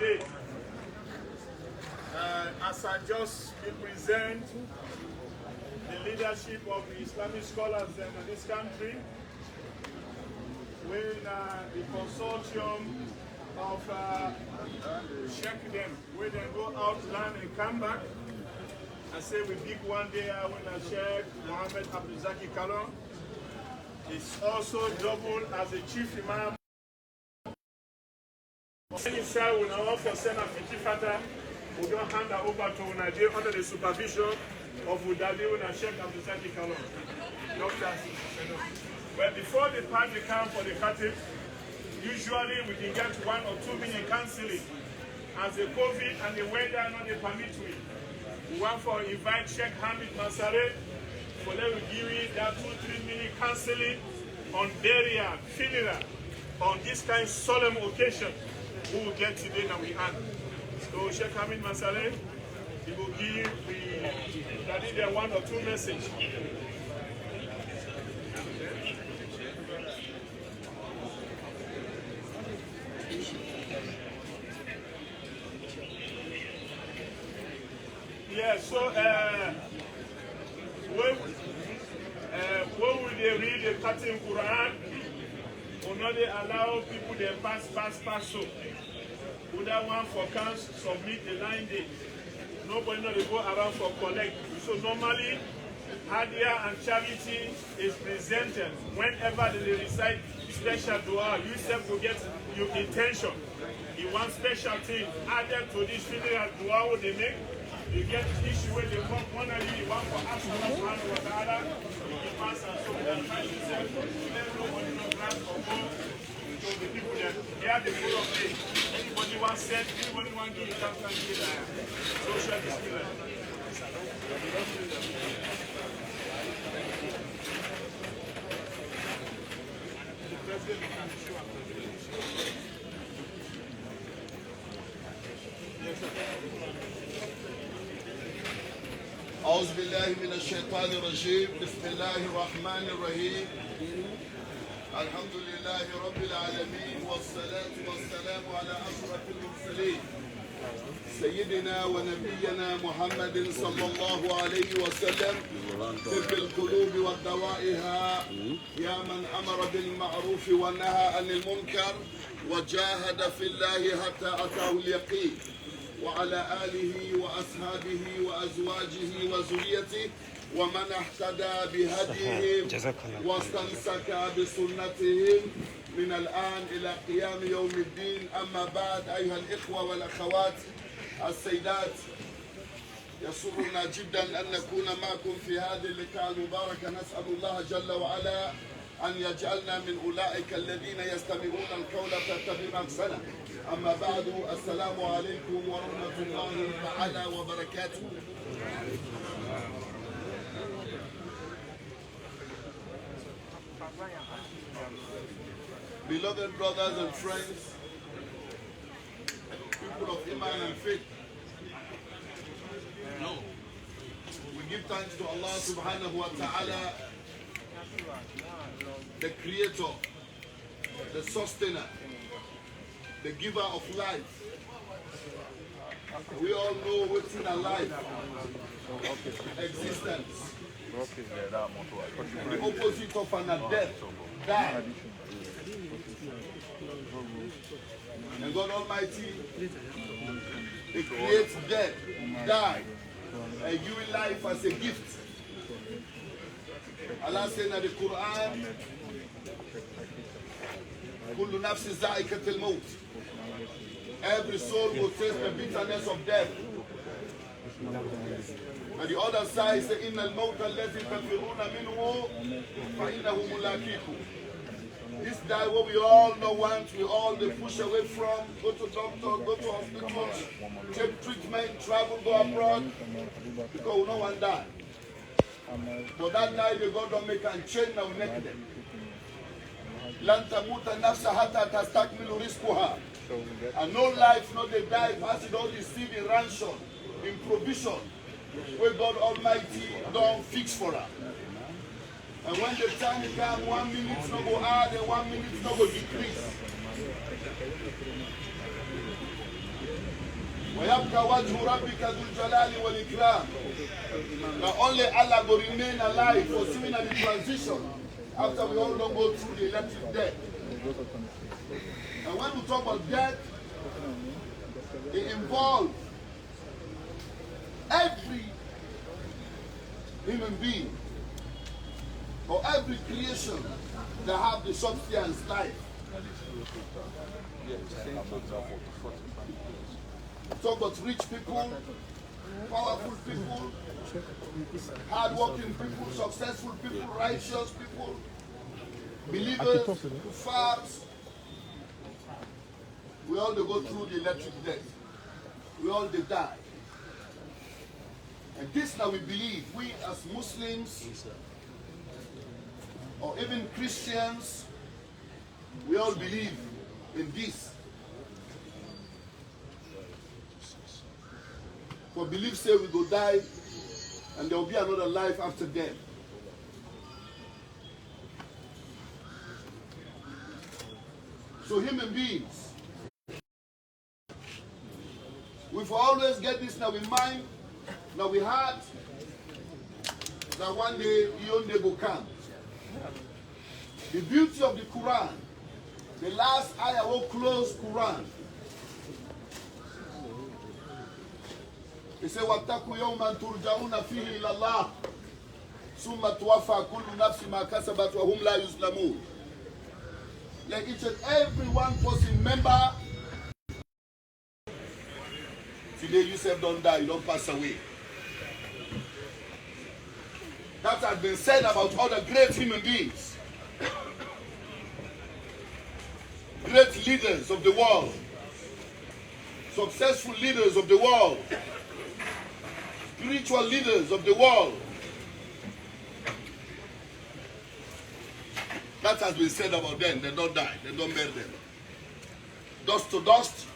today. As I just represent the leadership of the Islamic scholars in this country, when the consortium of check them, when they go out, land and come back, I say we pick one day when I Sheikh Mohammed Abdulzaki Kalon is also double as the chief imam. Inside, we now for Senna Fiti Fata, we don't hand over to Nigeria under the supervision of Udadi and Sheikh Abdulzaki Kalon. Doctors, but before the party come for the Khatib, usually we can get 1 or 2 minute counseling. As the COVID and the weather not they permit me. We want for invite Sheikh Hamid Masare for them to give me that 2-3 minute counseling on burial, funeral, on this kind of solemn occasion we will get today that we had. So Sheikh Hamid Masare, he will give the 1 or 2 messages. Yeah, so when will they read the Khatim Quran, or not they allow people to pass so? Would that one for council submit the 9 days? Nobody know they go around for collect. So normally, Hadia and charity is presented whenever they recite special dua. You self will get your intention. You want special thing added to this funeral dua what they make. You get issue where they come one and you want for Allah subhanahu wa ta'ala, you can pass and so that find yourself, let nobody know grant or go to the people that they are the full of faith. Anybody want set, anybody want to give it up and give it social discipline. The president can show up. Yes, sir. أعوذ بالله من الشيطان الرجيم بسم الله الرحمن الرحيم الحمد لله رب العالمين والصلاة والسلام على أشرف المرسلين سيدنا ونبينا محمد صلى الله عليه وسلم طب القلوب ودوائها يا من أمر بالمعروف ونهى عن المنكر وجاهد في الله حتى أتاه اليقين وعلى آله وأصحابه وأزواجه وذريته ومن اهتدى بهديهم واستمسك بسنتهم من الآن إلى قيام يوم الدين. أما بعد أيها الإخوة والأخوات السيدات، يسرنا جدا أن نكون معكم في هذه اللقاء المباركة. نسأل الله جل وعلا أن يجعلنا من أولئك الذين يستمعون القول فيتبعون أحسنه. أما بعد، السلام عليكم ورحمة الله تعالى وبركاته. Beloved brothers and friends, people of Iman and faith, we give thanks to Allah subhanahu wa ta'ala, the creator, the sustainer, the giver of life. We all know what's in our life, existence. The opposite of an death, die. And God Almighty, He creates death, die, and give life as a gift. Allah said in the Quran, كل نفس ذائقة الموت. Every soul will taste the bitterness of death. And the other side says, إن الموت الذي تفرون منه فإنه ملاقيكم. This die what we all know want, we all they push away from, go to doctor, go to hospitals, take treatment, travel, go abroad, because we no one die. But that night the God don't make and change now naked. لن تموت النفس حتى تستكمل رزقها. And no life, no they die, as it all receive in ransom, in provision, where God Almighty don't fix for her. And when the time comes, 1 minute no go add and 1 minute no go decrease. وَيَبْقَى وَجْهُ رَبِّكَ ذُو الْجَلَالِ وَالْإِكْرَامِ. Now only Allah will remain alive for seeing the transition after we all don't go through the electric death. And when we talk about death, it involves every human being or every creation that have the substance life. Talk about rich people, powerful people, hard-working people, successful people, righteous people, believers, kuffars. We all go through the electric death. We all die. And this now we believe, we as Muslims, or even Christians, we all believe in this. For belief say we go die and there will be another life after death. So human beings, we always get this now in mind, now we had that one day Yonde will come. The beauty of the Quran, the last ayah will close Quran. He said, وَاتَّقُوا يَوْمًا تُرْجَعُونَ فِيهِ إِلَى اللَّهِ ثُمَّ تُوَفَّى كُلُّ نَفْسٍ مَا كَسَبَتْ وَهُمْ لَا يُظْلَمُونَ. Like each and every one person member, today you self don't die, you don't pass away. That has been said about other great human beings, great leaders of the world, successful leaders of the world, spiritual leaders of the world. That has been said about them. They don't die. They don't bury them. Dust to dust.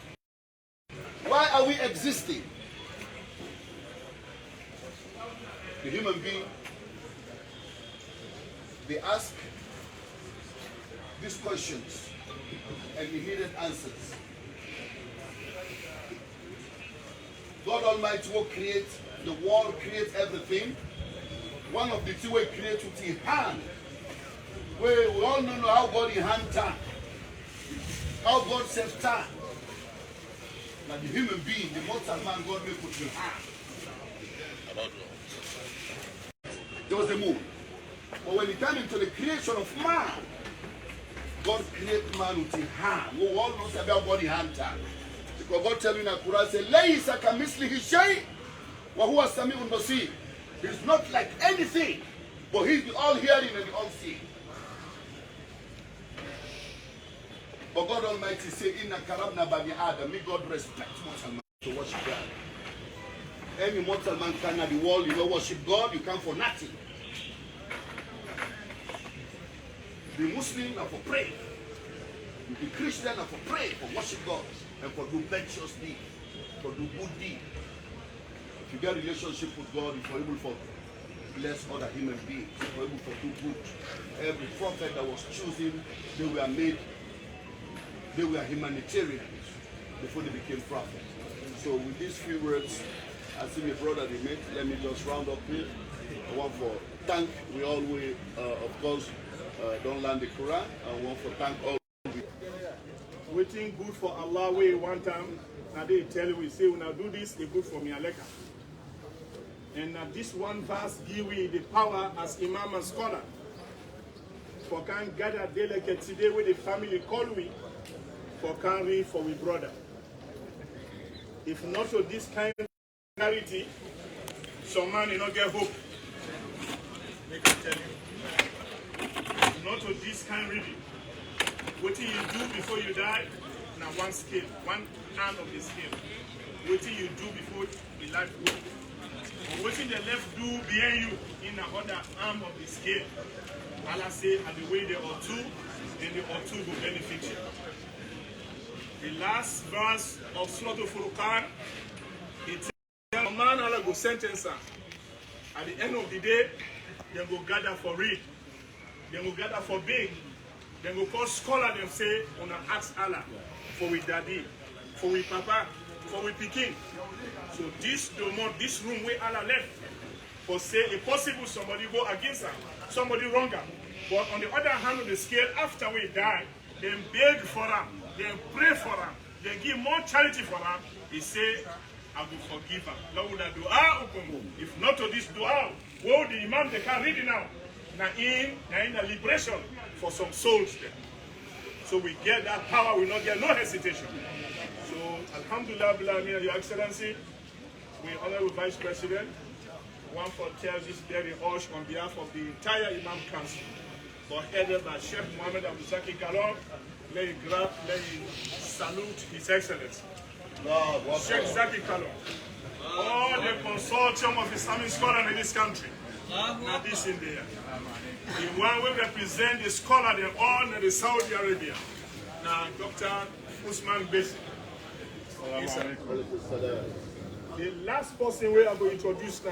Why are we existing? The human being, they ask these questions and we needed answers. God Almighty will create the world, create everything. One of the two will create with his hand. We all know how God in hand time, how God saves time. Like the human being, the mortal man, God may put in hand. There was a move. But when it came into the creation of man, God created man with his hand. We all know about God in hand time. Because God tells you in the Quran, say, لَيْسَ كَمِثْلِهِ شَيْءٍ وَهُوَ السَّمِيعُ الْبَصِيرُ. He's not like anything, but he's the all-hearing and the all-seeing. But God Almighty say, Inna karabna bani Adam, may God respect mortal man to worship God. Any mortal man can at the world, you know, worship God, you come for nothing. The Muslim are for pray. The Christian are for pray, for worship God, and for do virtuous deed, for do good deed. If you get a relationship with God, you're able for bless other human beings, you're able for do good. Every prophet that was chosen, they were made. They were humanitarians before they became prophets. So with these few words, I see my brother they made. Let me just round up here. I want for thank we always, of course, don't learn the Quran. I want for thank all. Waiting good for Allah way one time. Now they tell you we say when I do this, they good for me aleka. And this one verse give we the power as Imam and scholar. For can gather delicate today with the family call we. For carry for we brother. If not for this kind of charity, some man you not get hope. Make I tell you. If not for this kind reading, what do you do before you die? Now one scale, one hand of the scale. What do you do before the life goes? Or what did the left do behind you in the other arm of the scale? Allah say, and the way they ought to, then the ought to will benefit you. The last verse of Surah Al-Furqan, it tells a man Allah go sentence her. At the end of the day, they go gather for read. They go gather for beg. Then go call scholar them say, "Una ask Allah for we daddy, for we papa, for we begin. So this room where Allah left, for say a possible somebody go against her, somebody wrong her. But on the other hand of the scale, after we die, they beg for her, they pray for her, they give more charity for her. He say, I will forgive her. If not to this dua, what the Imam they can read it now. Now in the liberation for some souls there. So we get that power, we not get no hesitation. So Alhamdulillah, Your Excellency, we honor the Vice President. One for tells this very urge on behalf of the entire Imam Council, but headed by Sheikh Mohammed Abdul-Zaki Kalon. Let me salute His Excellency. Sheikh Zaki Kalon. All the consortium of Islamic scholars in this country. Now this in there. The one will represent the scholar in all in the Saudi Arabia. Now Dr. Usman Besi. The last person we are going to introduce now,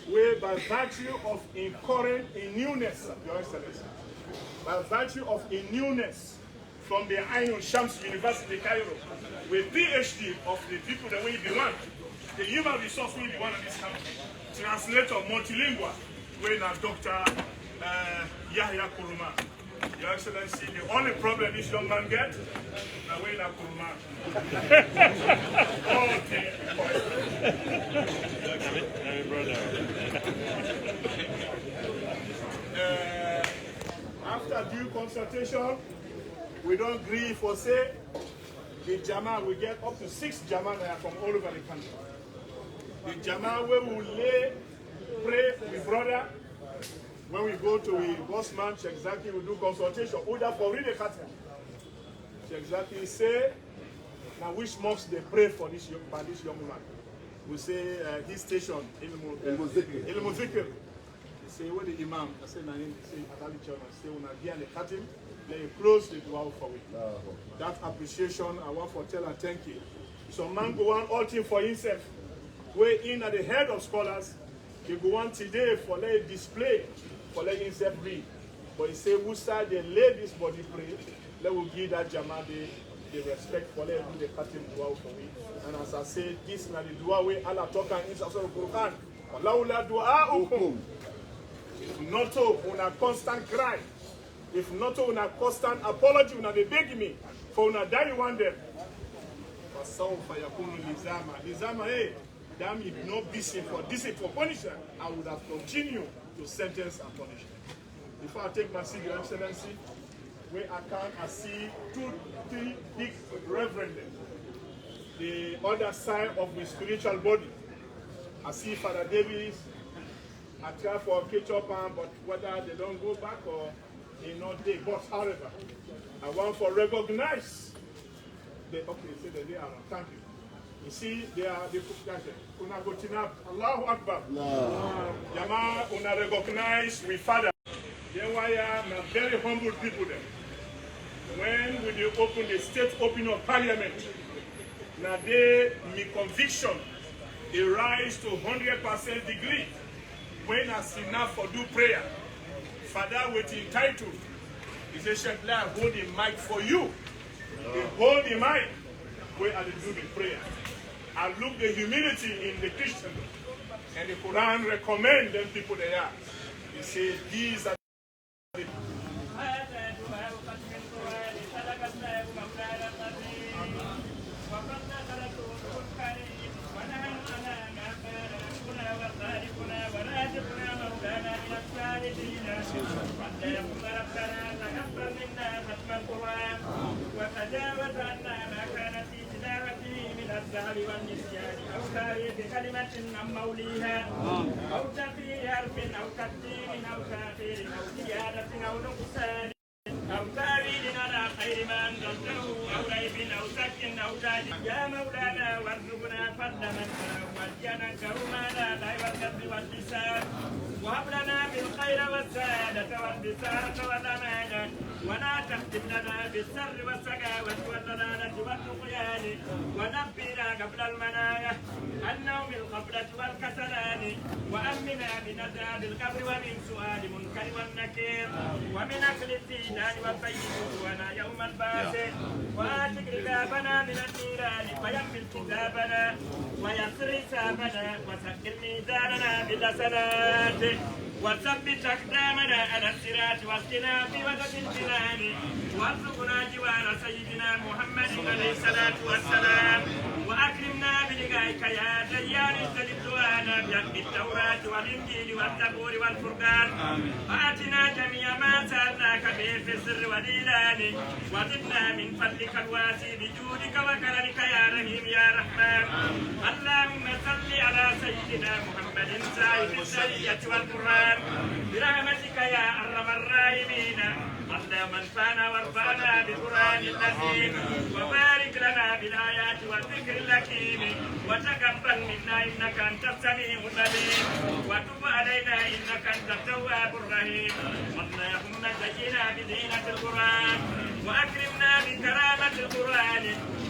where by virtue of incurring a newness, Your Excellency, by virtue of a newness from the Ain Shams University, Cairo, with PhD of the people that we be one, the human resource will be one of this country, translator, multilingual, we're now Dr. Yahya Kuruma. Your Excellency, the only problem this young man gets, now we're not Kuruma. After due consultation, we don't agree for say the Jama we get up to 6 Jama from all over the country. The Jama where we lay, pray with brother. When we go to the bossman, Sheikh Zaki will do consultation. Order for read the curtain. Sheikh Zaki say, now which mosque they pray for this young man. We say his station in Muzikir. They say where the Imam. I say Naim. Say Adali Chairman. Say when I get the curtain, they close the dua for it. That appreciation I want for tell and thank you. So man go on all thing for himself. We're in at the head of scholars. He go on today for let display. For let himself read. But he say, who side they lay this body pray, let will give that Jama the respect for let do the cutting dua for me. And as I say, this is the dua way Allah talk and inside the Quran. Allah dua ukum. If not to una constant cry, if not to una constant apology, una they beg me for una die one day. For some for yakunu lizama. Lizama, hey, damn if not busy for this for punishment, I would have continued to sentence and punish. Before I take my seat, Your Excellency, where I see 2-3 big reverend. The other side of the spiritual body. I see Father Davis. I try for catch up, but whether they don't go back or they but however, I want to recognize the say that they are. Thank you. You see, they are the Una Gotinab, Allahu Akbar. Yama, Una recognize we father. They were very humble people there. When we open the state opening of parliament, now they, my conviction, they rise to 100% degree. When I see enough for do prayer, Father with entitled, he says, Sheikh Lai, hold the mic for you. They hold the mic where I do the prayer. I look the humility in the Christian, and the Quran recommend them people they are. He says these are the الجهل والنسيان أو تأويل بكلمة عن موليها أو تغيير حرف أو تقديم أو تأخير أو زيادة أو نقصان أو تأويل على خير ما أنزلته أو ريب أو شك أو زاد يا مولانا وارزقنا فضل من وجنا كرمانا لا والكسب واللسان وهب لنا بالخير والسعادة والبسارة والأمانة ولا تختم لنا بالسر والسقاوة والضلالة والطغيان ونبينا قبل المنايا النوم الغفلة والكسلان وأمنا من عذاب القبر ومن سؤال منكر والنكير ومن أكل الديدان وبيتنا يوم البعث وآتك رقابنا من النيران ويمن كتابنا ويسر حسابنا وسكر ميزاننا بالحسنات وثبت أقدامنا على الصراط واسقنا في وسط الجنان وارزقنا جوار سيدنا محمد عليه الصلاة والسلام وأكرمنا بلقائك يا ديان استجبتوانا بحق التوراة والإنجيل والزبور والفرقان وآتنا جميع ما سألناك به في السر والإعلان وزدنا من فضلك الواسع بجودك وكرمك يا رحيم يا رحمن اللهم صل على سيدنا محمد صاحب الشريعة والقرآن برحمتك يا أرحم الراحمين اللهم انفعنا وارفعنا بالقرآن العظيم وبارك لنا بالآيات والذكر الحكيم وتقبل منا إنك أنت السميع العليم وتب علينا إنك أنت التواب الرحيم اللهم زينا بزينة القرآن وأكرمنا بكرامة القرآن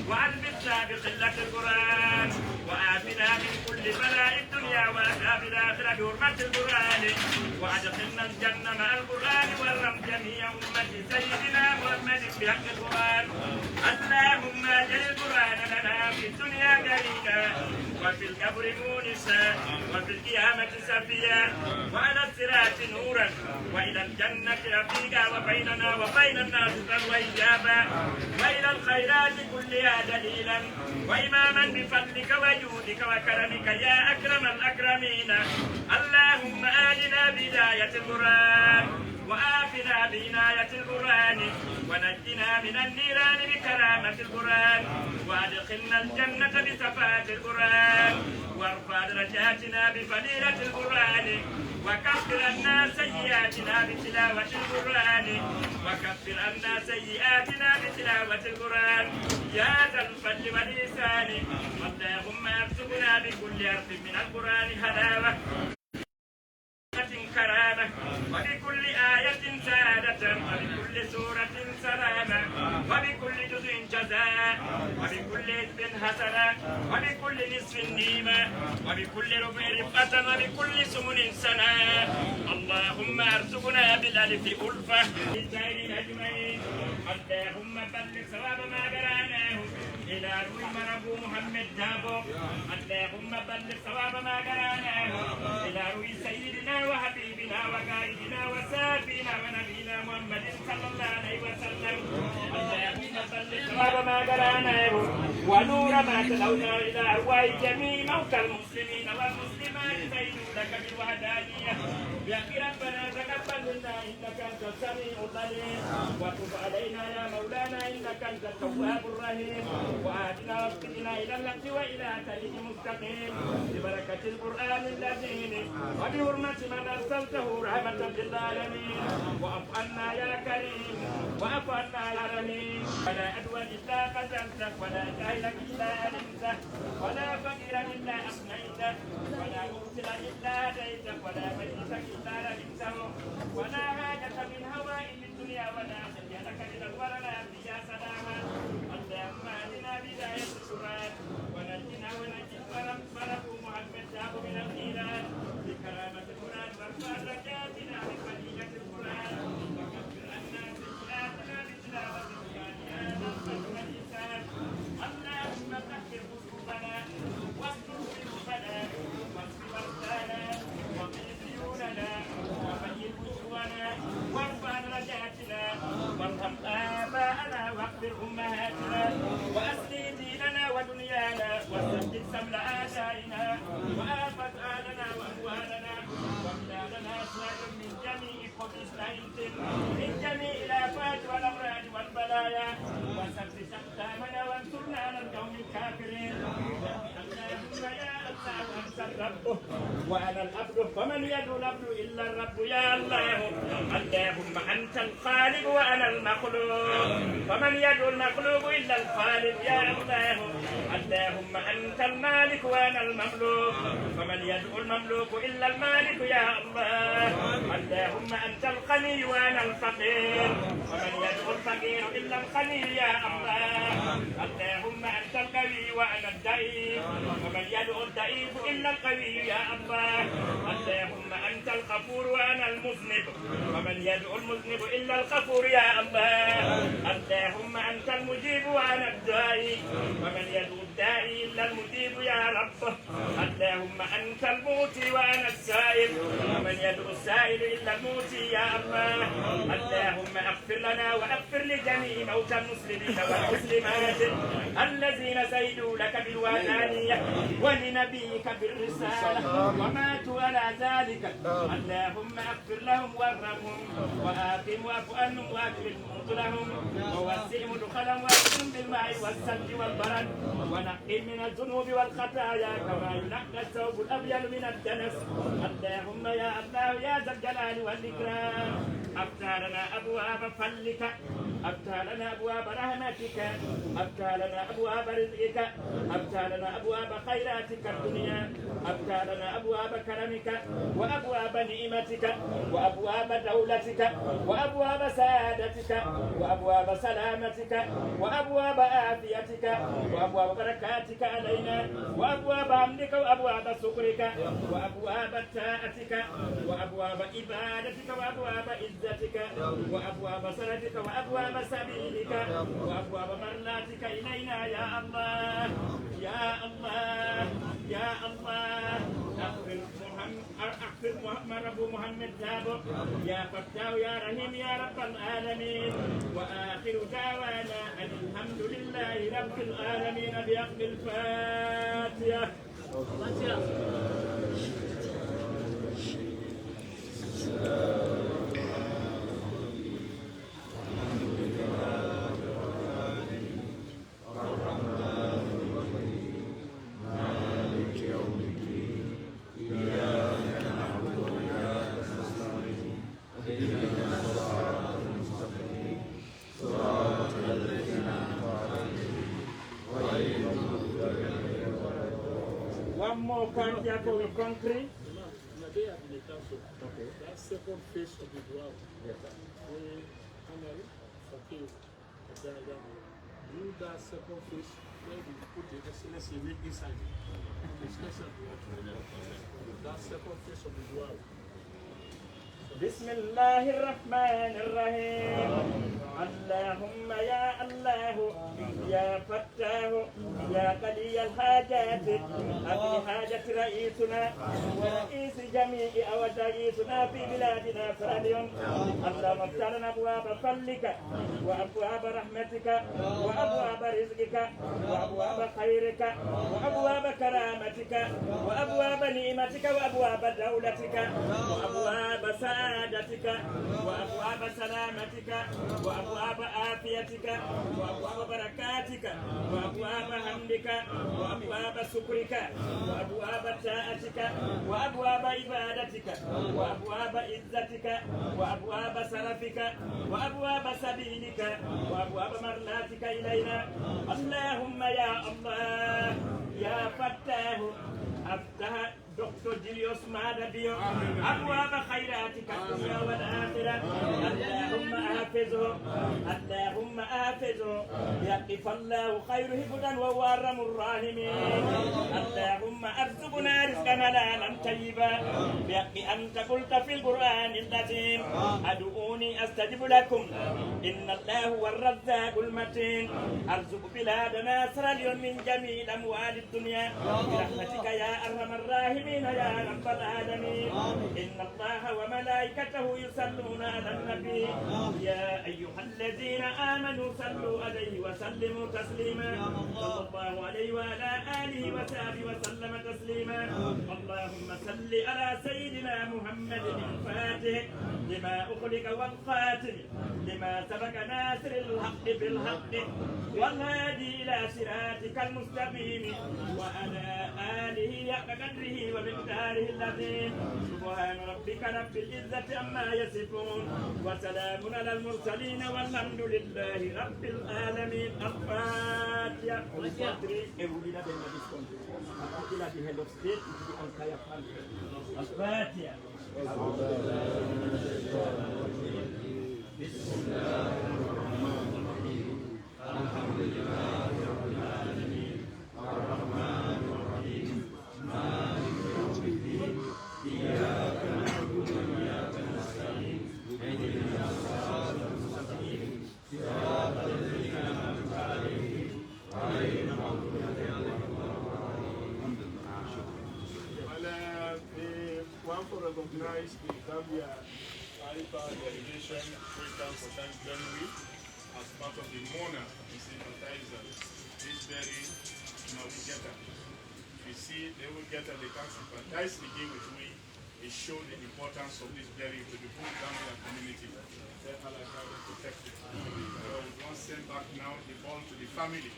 وألبسنا بقلة القرآن وآتنا من كل بلاء الدنيا وعذاب الآخرة بحرمة القرآن وأدخلنا الجنة مع القرآن وارحم جميع أمة سيدنا محمد بحق القرآن اللهم اجعل القرآن لنا في الدنيا قرينا وفي القبر مونسا وفي القيامة سفيا وعلى الصراط نورا وإلى الجنة رفيقا وبيننا وبين الناس وإجابا وإلى الخيرات كلها دليلا وإماما بفضلك وجودك وكرمك يا أكرم الأكرمين اللهم آلنا بداية القرآن وآفنا بعناية القرآن ونجنا من النيران بكرامة القرآن وأدخلنا الجنة بشفاعة القرآن وارفع درجاتنا بفضيلة القرآن وكفر عنا سيئاتنا بتلاوة القرآن وكفر عنا سيئاتنا بتلاوة القرآن يا ذا الفضل والإحسان اللهم ارزقنا بكل حرف من القرآن حلاوة كرامة وبكل آية سعادة وبكل سورة سلامة وبكل جزء جزاء وبكل حزب حسنة وبكل نصف نيمة وبكل ربع رفقة وبكل سمن سنة اللهم ارزقنا بالألف ألفة للسائرين أجمعين اللهم بلغ ثواب ما قرأناه إلى روح مربو محمد جابو اللهم بلغ ثواب ما قرأناه إلى روح سيدنا وحبيبنا وقائدنا وسابنا ونبينا محمد صلى الله عليه وسلم اللهم بلغ ثواب ما قرأناه ونور ما تلونا إلى أرواح جميع موتى المسلمين والمسلمات سيدوا لك بالوحدانية يا ربنا تقبل منا إنك أنت السميع العليم وتب علينا يا مولانا إنك أنت التواب الرحيم وآتنا وافتقنا إلى الحق وإلى طريق مستقيم ببركة القرآن العظيم وبحرمة من أرسلته رحمة للعالمين واعف عنا يا كريم واعف عنا يا رحيم ولا عدوى إلا قتلته ولا جاهل إلا علمته ولا فقيرا إلا أغنيته ولا مبتلا إلا هديته ولا ميتا إلا رحمته ولا حاجة من هوائل الدنيا ولا خير لك من الورى يا سلاما اللهم اهدنا بداية القرآن ونجنا ونجد ورب محمد جاب من الإيمان بكرامة القرآن وارفع درجاتنا بفضيلة القرآن وكفر عنا سيئاتنا بتلاوة القرآن يا ذا الفضل والإحسان اللهم طهر قلوبنا واستر قلوبنا واصف أرسالنا وقل ديوننا وبين وجوهنا وارفع درجاتنا وارحم آباءنا واغفر أمهاتنا وأصلح ديننا ودنيانا وسدد سمل آثارنا وآفت آلنا وأموالنا وبلادنا أسواج من جميع قدس من جميع الآفات والأمراض والبلايا وثبت أقدامنا وانصرنا على القوم الكافرين اللهم يا الله أنت الرب وأنا العبد ومن يدعو العبد إلا الرب يا الله اللهم أنت الخالق وأنا المخلوق ومن يدعو المخلوق إلا الخالق يا الله اللهم أنت المالك وأنا المملوك ومن يدعو المملوك إلا المالك يا الله اللهم أنت الغني وأنا الفقير ومن يدعو الفقير إلا الغني يا الله اللهم أنت القوي وأنا الضعيف ومن يدعو الضعيف إلا القوي يا الله اللهم أنت الغفور وأنا المذنب ومن يدعو المذنب إلا الغفور يا الله اللهم أنت المجيب وأنا الداعي ومن يدعو الداعي إلا المجيب يا رب اللهم أنت الموتي وأنا السائل ومن يدعو السائل إلا الموتي يا الله اللهم اغفر لنا واغفر لجميع موتى المسلمين والمسلمات الذين سيدوا لك بالوحدانية ولنبيك بالرسالة وماتوا على ذلك اللهم اغفر لهم وارحمهم وآقم واعف عنهم واكرم نزلهم ووسع مدخلهم واكرم بالماء والثلج والبرد ونقهم من الذنوب والخطايا كما ينقى الثوب الأبيض من الدنس اللهم يا الله يا ذا الجلال والإكرام افتح لنا أبواب فضلك افتح لنا أبواب رحمتك افتح لنا أبواب رزقك افتح لنا أبواب خيراتك الدنيا افتح لنا أبواب كرمك وأبواب نعمتك وأبواب دولتك وأبواب سعادتك وأبواب سلامتك وأبواب عافيتك وأبواب بركاتك علينا وأبواب حمدك وأبواب شكرك وأبواب طاعتك وأبواب عبادتك وأبواب عزتك وأبواب صلاتك وأبواب سبيلك وأبواب مرضاتك إلينا يا الله يا الله يا الله أغفر محمد أبو محمد دابو يا فتاح يا رحيم يا رب العالمين وآخر دعوانا أن الحمد لله رب العالمين بأخذ الفاتحة. One more point here for the country. That second phase of the drought, we do that second phase where we put the SLS unit inside. That second phase of the drought. بسم الله الرحمن الرحيم اللهم يا الله يا فتاه يا قلي الحاجات أبي حاجة رئيسنا ورئيس جميع أوديسنا في بلادنا فاليوم اللهم افتح لنا أبواب فضلك وأبواب رحمتك وأبواب رزقك وأبواب خيرك وأبواب كرامتك وأبواب نعمتك وأبواب دولتك وأبواب سعادتك وأبواب سلامتك وأبواب عافيتك وأبواب بركاتك وأبواب حمدك وأبواب شكرك وأبواب طاعتك وأبواب عبادتك وأبواب عزتك وأبواب شرفك وأبواب سبيلك وأبواب مرضاتك إلينا اللهم يا الله يا فتاه افتح دكتور جيليوس مادبيو أبواب خيراتك الدنيا والآخرة اللهم حافظه اللهم حافظه يقف الله خير هبدا وهو أرحم الراحمين اللهم ارزقنا رزقا حلالا طيبا بحق أنت قلت في القرآن العظيم ادعوني أستجب لكم إن الله هو الرزاق المتين أرزق بلادنا سر اليوم من جميع أموال الدنيا برحمتك يا أرحم الراحمين يا رب العالمين إن الله وملائكته يصلون على النبي يا أيها الذين آمنوا صلوا عليه وسلموا تسليما صلى الله عليه وعلى آله وصحبه وسلم تسليما اللهم صل على سيدنا محمد الفاتح لما أخلق والخاتم لما سبق ناصر الحق بالحق والهادي إلى صراطك المستقيم وعلى آله حق قدره ومقداره العظيم سبحان ربك رب العزة عما يصفون وسلام على المرسلين والحمد لله رب العالمين. الفاتحة. الفاتحة. بسم الله الرحمن الرحيم الحمد لله also recognize the Gambia IPA delegation program for January as part of the Mona and sympathizer. This very together. You see, they will get they can sympathize again with me. It shows the importance of this berry to the whole Gambia community. They are like how to protect it. So we want to send back now the ball to the family,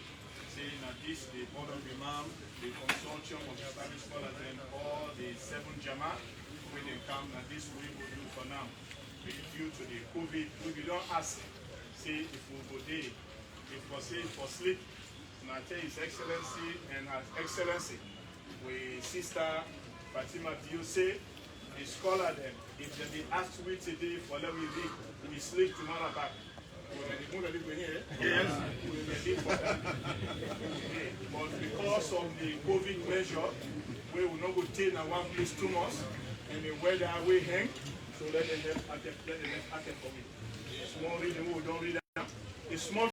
saying that this, the board of Imam, the consortium of Islamic scholars, and all the 7 Jama, when they come, that this we will do for now. Due to the COVID, we don't ask, say if we go there, if we say for sleep, and I tell His Excellency and Her Excellency, we Sister Fatima Diose, the scholar them, if they be asked we today for let me read, we sleep tomorrow back. Yes, we will be for that. But because of the COVID measure, we will not go take in one place too much, and the weather we hang, so let them have for me. Small reading, we don't read that. It's small.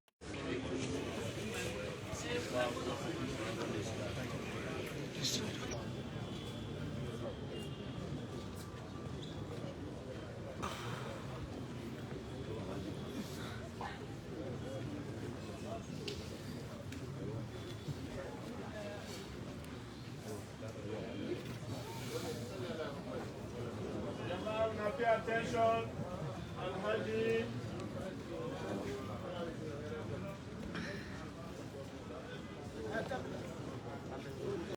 Pay attention, Al-Hadi